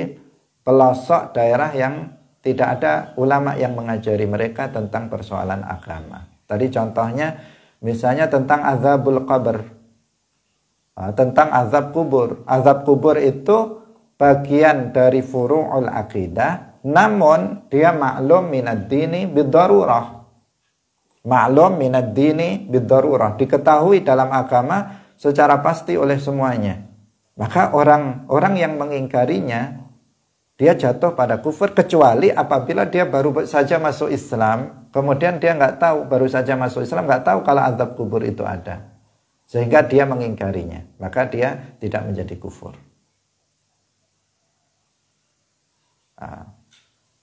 pelosok daerah yang tidak ada ulama yang mengajari mereka tentang persoalan agama. Tadi contohnya misalnya tentang azabul qabr, tentang azab kubur. Azab kubur itu bagian dari furu'ul aqidah, namun dia maklum minad dini bid-darurah. Maklum minad dini bid-darurah, diketahui dalam agama secara pasti oleh semuanya. Maka orang yang mengingkarinya, dia jatuh pada kufur, kecuali apabila dia baru saja masuk Islam, kemudian dia nggak tahu, baru saja masuk Islam nggak tahu kalau azab kubur itu ada, sehingga dia mengingkarinya, maka dia tidak menjadi kufur.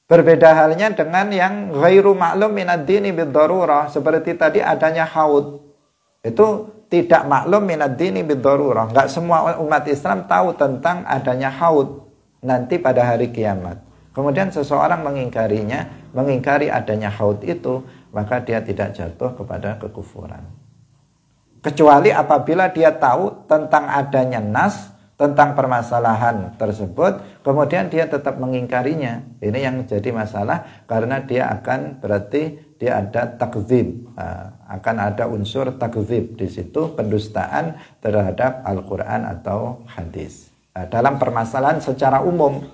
Berbeda halnya dengan yang ghairu ma'lum minad dini bid-darurah, seperti tadi adanya haud, itu tidak maklum minad dini bid-darurah. Nggak semua umat Islam tahu tentang adanya haud nanti pada hari kiamat. Kemudian seseorang mengingkarinya, mengingkari adanya haud itu, maka dia tidak jatuh kepada kekufuran. Kecuali apabila dia tahu tentang adanya nas, tentang permasalahan tersebut, kemudian dia tetap mengingkarinya. Ini yang jadi masalah, karena dia akan berarti dia ada takdzib, akan ada unsur takdzib di situ, pendustaan terhadap Al-Quran atau hadis. Dalam permasalahan secara umum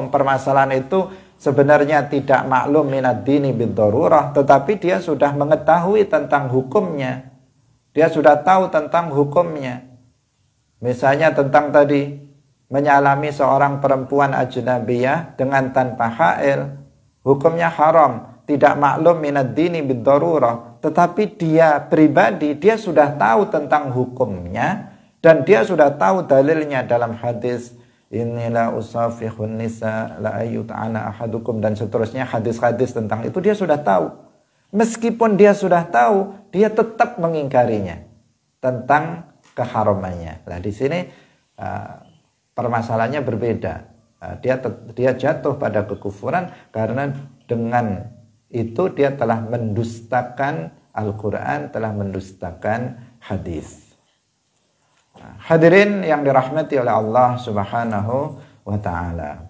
permasalahan itu sebenarnya tidak maklum minad dini bid-darurah, tetapi dia sudah mengetahui tentang hukumnya, dia sudah tahu tentang hukumnya. Misalnya tentang tadi menyalami seorang perempuan ajnabiyah dengan tanpa hail, hukumnya haram, tidak maklum minad dini bid-darurah, tetapi dia pribadi dia sudah tahu tentang hukumnya dan dia sudah tahu dalilnya dalam hadis inilah usafihun nisa la ayyut'ana ahadukum dan seterusnya, hadis-hadis tentang itu dia sudah tahu. Meskipun dia sudah tahu, dia tetap mengingkarinya tentang keharamannya. Nah, di sini permasalahannya berbeda. Dia jatuh pada kekufuran karena dengan itu dia telah mendustakan Al-Quran, telah mendustakan hadis. Hadirin yang dirahmati oleh Allah Subhanahu wa Ta'ala.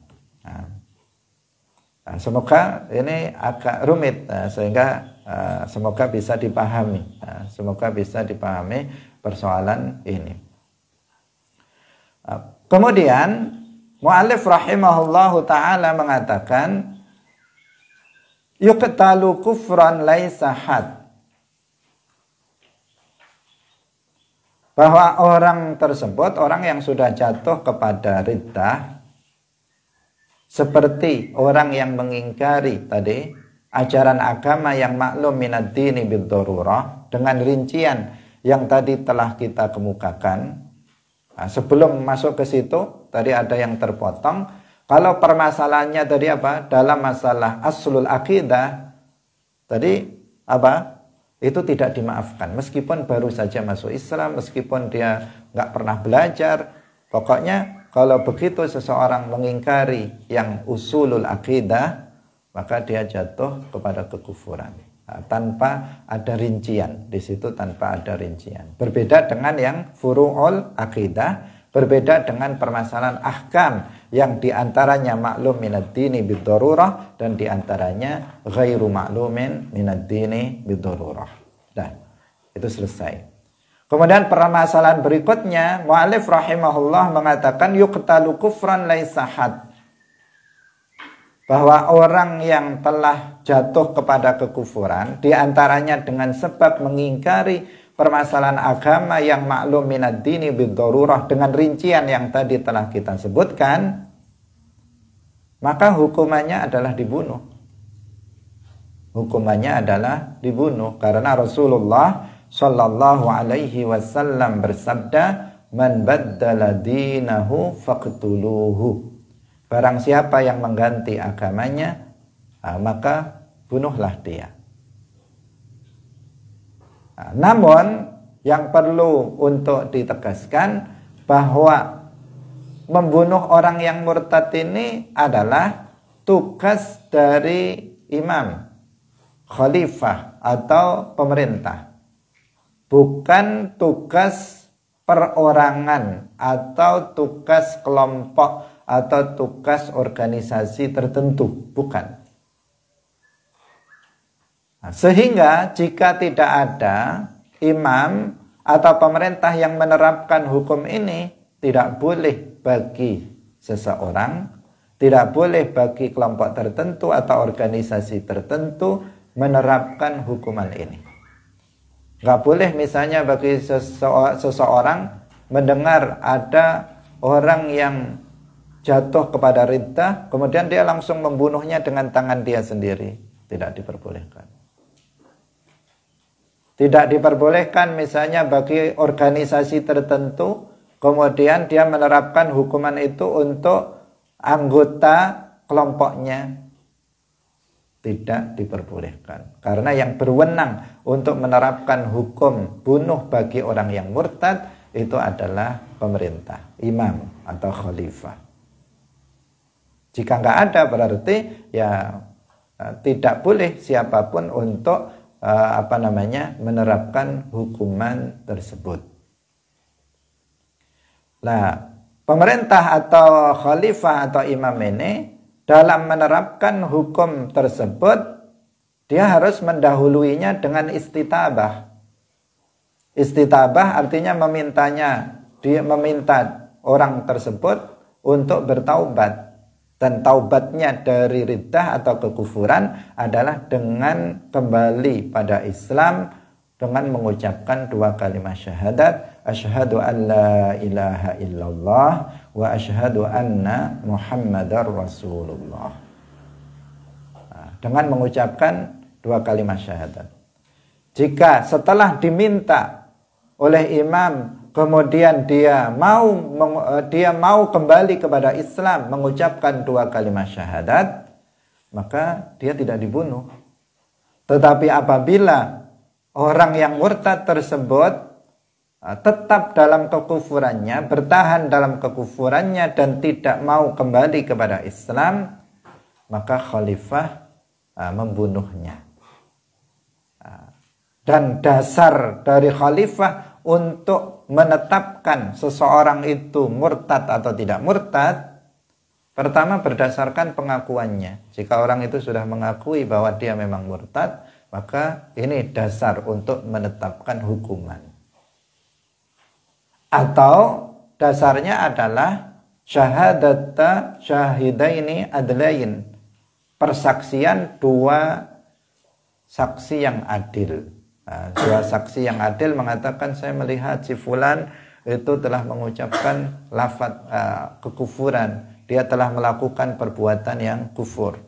Semoga ini agak rumit, sehingga semoga bisa dipahami. Semoga bisa dipahami persoalan ini. Kemudian mu'allif rahimahullahu ta'ala mengatakan yuqtalu kufran laisa had, bahwa orang tersebut, orang yang sudah jatuh kepada riddah, seperti orang yang mengingkari tadi ajaran agama yang maklum minad dini bid-darurah, dengan rincian yang tadi telah kita kemukakan. Nah, sebelum masuk ke situ tadi ada yang terpotong. Kalau permasalahannya tadi dalam masalah aslul aqidah tadi itu tidak dimaafkan, meskipun baru saja masuk Islam, meskipun dia nggak pernah belajar. Pokoknya kalau begitu seseorang mengingkari yang usulul aqidah, maka dia jatuh kepada kekufuran. tanpa ada rincian. Di situ tanpa ada rincian. Berbeda dengan yang furu'ul akidah, berbeda dengan permasalahan ahkam yang diantaranya maklum minad dini bid-darurah dan diantaranya ghairu maklumin minad dini bid-darurah. Nah, itu selesai. Kemudian permasalahan berikutnya, mu'alif rahimahullah mengatakan yuqtalu kufran laisa had. Bahwa orang yang telah jatuh kepada kekufuran diantaranya dengan sebab mengingkari permasalahan agama yang maklum minad dini bid-darurah dengan rincian yang tadi telah kita sebutkan, maka hukumannya adalah dibunuh. Hukumannya adalah dibunuh karena Rasulullah sallallahu alaihi wasallam bersabda, man baddala dinahu faqtuluhu. Barang siapa yang mengganti agamanya, maka bunuhlah dia. Namun yang perlu untuk ditegaskan bahwa membunuh orang yang murtad ini adalah tugas dari imam, khalifah atau pemerintah. Bukan tugas perorangan atau tugas kelompok atau tugas organisasi tertentu, bukan. Sehingga jika tidak ada imam atau pemerintah yang menerapkan hukum ini, tidak boleh bagi seseorang, tidak boleh bagi kelompok tertentu atau organisasi tertentu menerapkan hukuman ini. Nggak boleh misalnya bagi seseorang mendengar ada orang yang jatuh kepada riddah, kemudian dia langsung membunuhnya dengan tangan dia sendiri. Tidak diperbolehkan. Tidak diperbolehkan misalnya bagi organisasi tertentu, kemudian dia menerapkan hukuman itu untuk anggota kelompoknya. Tidak diperbolehkan. Karena yang berwenang untuk menerapkan hukum bunuh bagi orang yang murtad itu adalah pemerintah, imam atau khalifah. Jika nggak ada berarti ya tidak boleh siapapun untuk menerapkan hukuman tersebut. Nah, pemerintah atau khalifah atau imam ini dalam menerapkan hukum tersebut dia harus mendahuluinya dengan istitabah. Istitabah artinya dia meminta orang tersebut untuk bertaubat. Dan taubatnya dari riddah atau kekufuran adalah dengan kembali pada Islam dengan mengucapkan 2 kalimat syahadat, asyhadu an la ilaha illallah wa asyhadu anna muhammadar rasulullah. Dengan mengucapkan 2 kalimat syahadat. Jika setelah diminta oleh imam kemudian dia mau kembali kepada Islam mengucapkan 2 kalimat syahadat, maka dia tidak dibunuh. Tetapi apabila orang yang murtad tersebut tetap dalam kekufurannya, bertahan dalam kekufurannya dan tidak mau kembali kepada Islam, maka khalifah membunuhnya. Dan dasar dari khalifah untuk menetapkan seseorang itu murtad atau tidak murtad, pertama berdasarkan pengakuannya. Jika orang itu sudah mengakui bahwa dia memang murtad, maka ini dasar untuk menetapkan hukuman. Atau dasarnya adalah syahadata syahidaini adlain, persaksian 2 saksi yang adil. 2 saksi yang adil mengatakan saya melihat si fulan itu telah mengucapkan lafaz kekufuran, dia telah melakukan perbuatan yang kufur.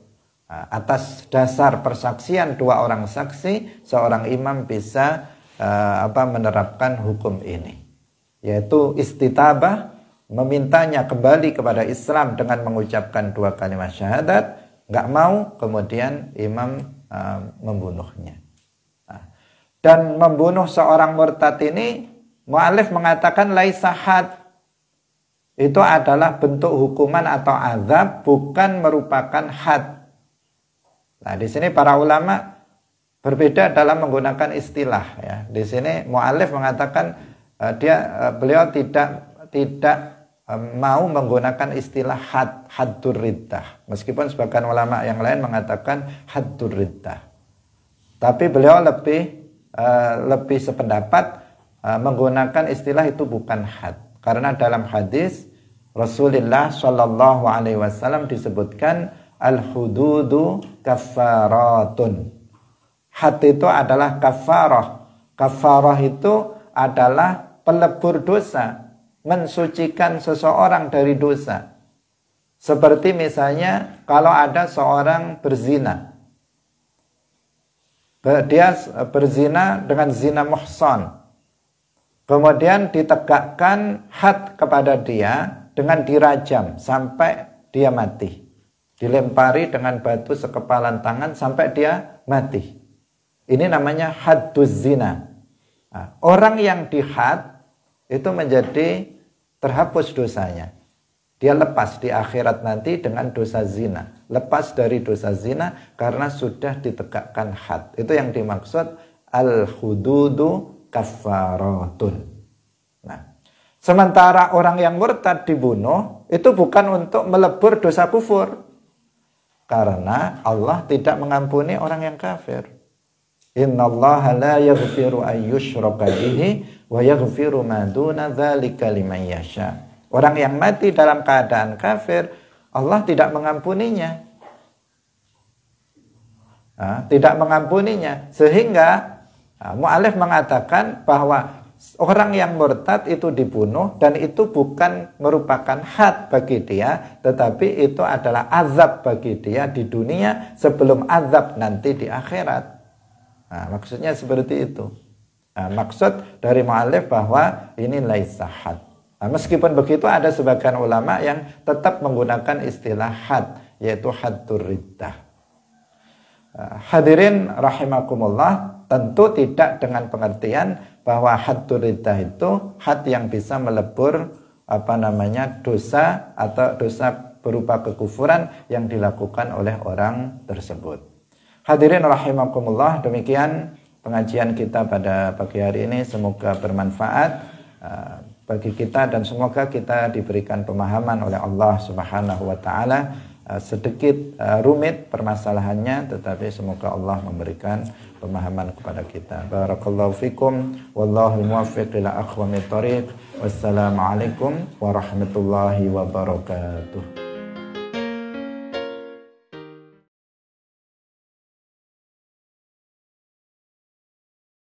Atas dasar persaksian 2 orang saksi, seorang imam bisa menerapkan hukum ini, yaitu istitabah, memintanya kembali kepada Islam dengan mengucapkan 2 kalimat syahadat. Nggak mau, kemudian imam membunuhnya. Dan membunuh seorang murtad ini, mu'alif mengatakan laisa had. Itu adalah bentuk hukuman atau azab, bukan merupakan had. Nah, di sini para ulama Berbeda dalam menggunakan istilah ya. Di sini mu'allif mengatakan beliau tidak mau menggunakan istilah haddur riddah. Meskipun sebagian ulama yang lain mengatakan haddur riddah. Tapi beliau lebih sependapat menggunakan istilah itu bukan had. Karena dalam hadis Rasulullah Shallallahu Alaihi Wasallam disebutkan al-hududu kafaratun. Had itu adalah kafarah. Kafarah itu adalah pelebur dosa, mensucikan seseorang dari dosa. Seperti misalnya kalau ada seorang berzina. Dia berzina dengan zina muhsan. Kemudian ditegakkan had kepada dia dengan dirajam sampai dia mati. Dilempari dengan batu sekepalan tangan sampai dia mati. Ini namanya hadduz zina. Nah, orang yang dihad itu menjadi terhapus dosanya. Dia lepas di akhirat nanti dengan dosa zina. Lepas dari dosa zina karena sudah ditegakkan had. Itu yang dimaksud al-hududu kafaratun. Nah, sementara orang yang murtad dibunuh itu bukan untuk melebur dosa kufur. Karena Allah tidak mengampuni orang yang kafir. Innallaha la yaghfiru an yushraka bihi wa yaghfiru ma duna dzalika liman yasha. Orang yang mati dalam keadaan kafir, Allah tidak mengampuninya. Tidak mengampuninya. Sehingga mu'allif mengatakan bahwa orang yang murtad itu dibunuh dan itu bukan merupakan had bagi dia, tetapi itu adalah azab bagi dia di dunia sebelum azab nanti di akhirat. Maksudnya seperti itu. Maksud dari mu'allif bahwa ini laisa had. Meskipun begitu ada sebagian ulama yang tetap menggunakan istilah had, yaitu haddur riddah. Hadirin rahimakumullah, tentu tidak dengan pengertian bahwa haddur riddah itu had yang bisa melebur dosa atau dosa berupa kekufuran yang dilakukan oleh orang tersebut. Hadirin rahimakumullah, demikian pengajian kita pada pagi hari ini. Semoga bermanfaat bagi kita dan semoga kita diberikan pemahaman oleh Allah Subhanahu wa taala. Sedikit rumit permasalahannya, tetapi semoga Allah memberikan pemahaman kepada kita. Barakallahu fikum, wallahu muwaffiq ila aqwamit thoriq. Wassalamualaikum warahmatullahi wabarakatuh.